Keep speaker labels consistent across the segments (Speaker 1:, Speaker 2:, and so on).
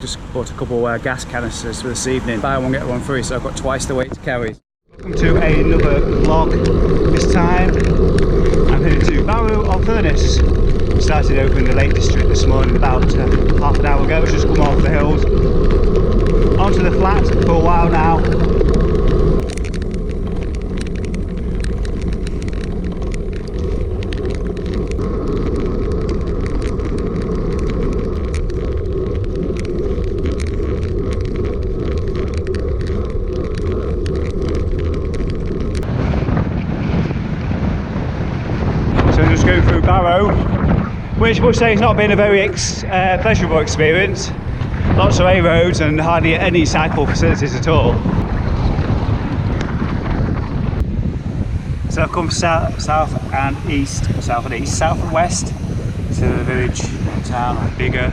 Speaker 1: Just bought a couple gas canisters for this evening. Buy one, get one free, so I've got twice the weight to carry. Welcome to another vlog. This time I'm heading to Barrow-upon-furness. Started over in the Lake District this morning about half an hour ago. Just come off the hills onto the flat for a while now. So I'm just going through Barrow, which I must say has not been a very pleasurable experience. Lots of A roads and hardly any cycle facilities at all. So I've come south and east, south and west to the village and town, bigger.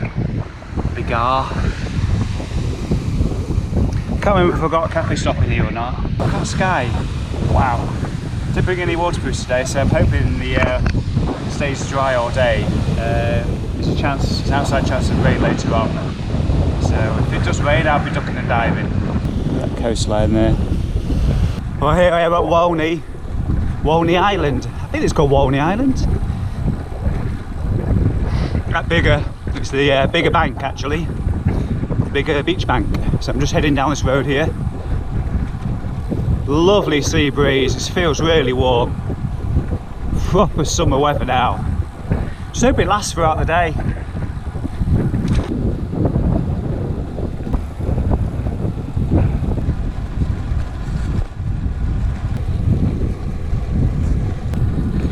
Speaker 1: Can't remember if I got a cafe stop in here or not. Look at the sky, wow. Didn't bring any waterproofs today, so I'm hoping the stays dry all day. There's an outside chance of rain later on. So if it does rain, I'll be ducking and diving. That coastline there. Well, here I am at Walney Island. I think it's called Walney Island. That bigger, it's the bigger bank actually. The bigger beach bank. So I'm just heading down this road here. Lovely sea breeze, it feels really warm. Proper summer weather now. Just hope it lasts throughout the day.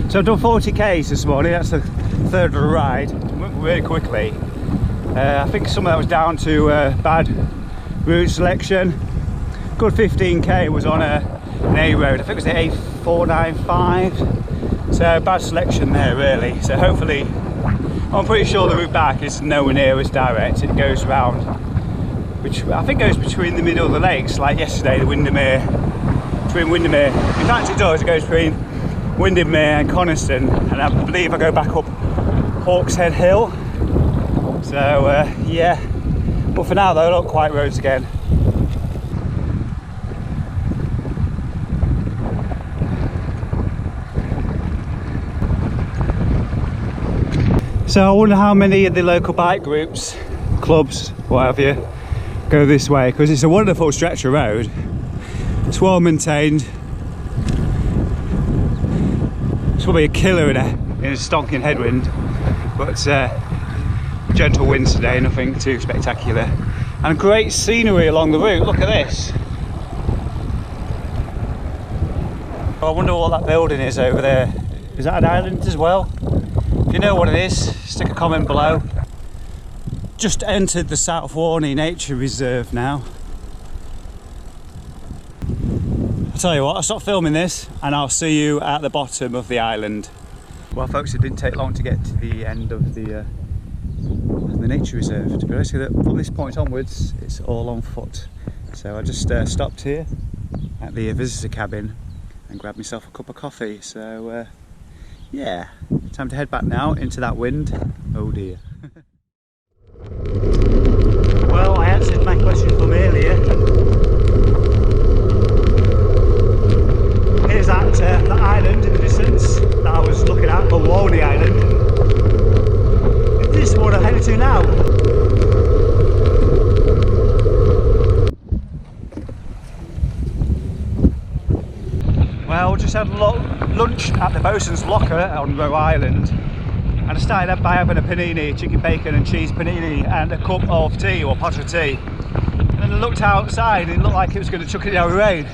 Speaker 1: So I've done 40 k's this morning, that's the third of the ride. Went really quickly. I think some of that was down to bad route selection. Good 15k was on an A road, I think it was the A495. So bad selection there really. So hopefully, I'm pretty sure the route back is nowhere near as direct. It goes round, which I think goes between the middle of the lakes, like yesterday, the between Windermere. In fact it does, it goes between Windermere and Coniston, and I believe I go back up Hawkshead Hill. So yeah, but for now though, not quite roads again. So I wonder how many of the local bike groups, clubs, what have you, go this way, because it's a wonderful stretch of road. It's well maintained. It's probably a killer in a stonking headwind, but gentle winds today, nothing too spectacular. And great scenery along the route, look at this. I wonder what that building is over there. Is that an island as well? If you know what it is, stick a comment below. Just entered the South Walney Nature Reserve now. I'll tell you what, I'll stop filming this and I'll see you at the bottom of the island. Well folks, it didn't take long to get to the end of the nature reserve. To be honest with you, from this point onwards it's all on foot. So I just stopped here at the visitor cabin and grabbed myself a cup of coffee. So yeah, time to head back now into that wind. Oh dear. Well, I answered my question from earlier. Here's that island in the distance that I was looking at, called Walney Island. This is what I'm heading to now. Well, just had lunch at the bosun's locker on Roe Island, and I started by having a panini, chicken bacon and cheese panini, and a cup of tea or pot of tea. And then I looked outside and it looked like it was going to chuck it down with rain.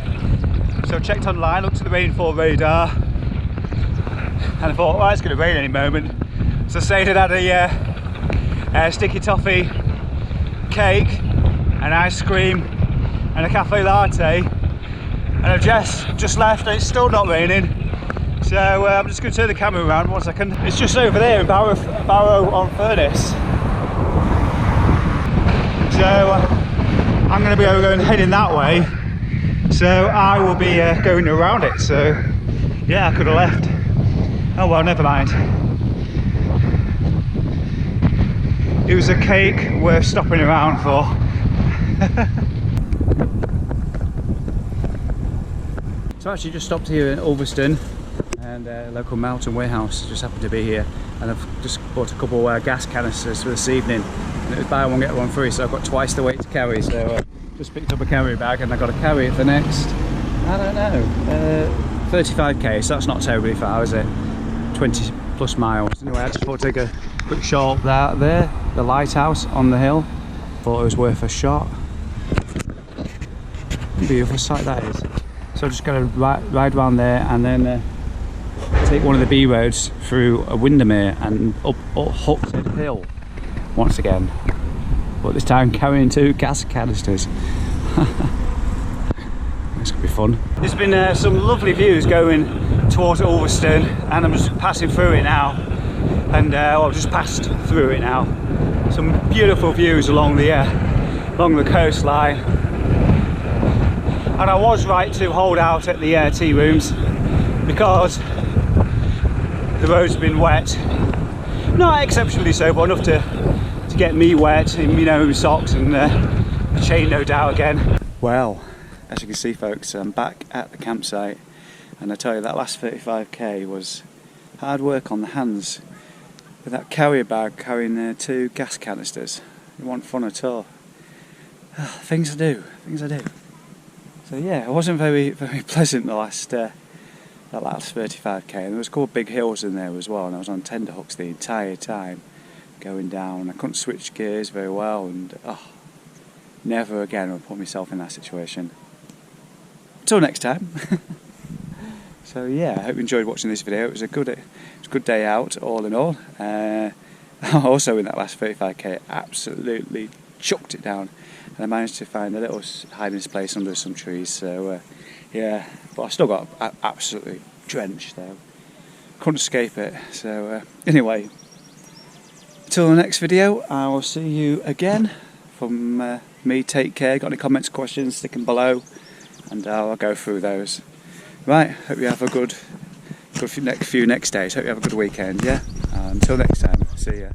Speaker 1: So I checked online, looked at the rainfall radar, and I thought, well, it's going to rain any moment. So I stayed and had a sticky toffee, cake, an ice cream, and a cafe latte. And I've just left and it's still not raining. So I'm just going to turn the camera around 1 second. It's just over there in Barrow-upon-furness. So I'm going to be heading that way. So I will be going around it. So yeah, I could have left. Oh well, never mind. it was a cake worth stopping around for. So I actually just stopped here in Ulverston, and a local Melton warehouse just happened to be here, and I've just bought a couple gas canisters for this evening, and it was buy one get one free, so I've got twice the weight to carry. So just picked up a carry bag, and I've got to carry it for next, I don't know, 35k, so that's not terribly far, is it? 20 plus miles. Anyway, I just thought I'd take a quick shot out there, the lighthouse on the hill. Thought it was worth a shot. Beautiful sight that is. So I'm just going to ride around there, and then take one of the B roads through a Windermere and up Huxted Hill once again, but this time carrying 2 gas canisters. It's gonna be fun. There's been some lovely views going towards Ulverston, and I'm just passing through it now, and I've just passed through it now. Some beautiful views along the coastline. And I was right to hold out at the tea rooms because the road's been wet. Not exceptionally so, but enough to get me wet, you know, socks and a chain no doubt again. Well, as you can see folks, I'm back at the campsite, and I tell you that last 35k was hard work on the hands with that carrier bag carrying 2 gas canisters. It wasn't fun at all. Things I do. So yeah, it wasn't very pleasant the last that last 35k. And there was a couple of big hills in there as well, and I was on tenterhooks the entire time going down. I couldn't switch gears very well, and never again will I put myself in that situation. Until next time. So yeah, I hope you enjoyed watching this video. It was a good day out all in all. Also in that last 35k, absolutely chucked it down, and I managed to find a little hiding place under some trees. So yeah, but I still got absolutely drenched though. Couldn't escape it. So anyway, until the next video, I will see you again. From me, take care. Got any comments, questions, stick them below, and I'll go through those. Right, hope you have a good next days. Hope you have a good weekend, yeah? Until next time, see ya.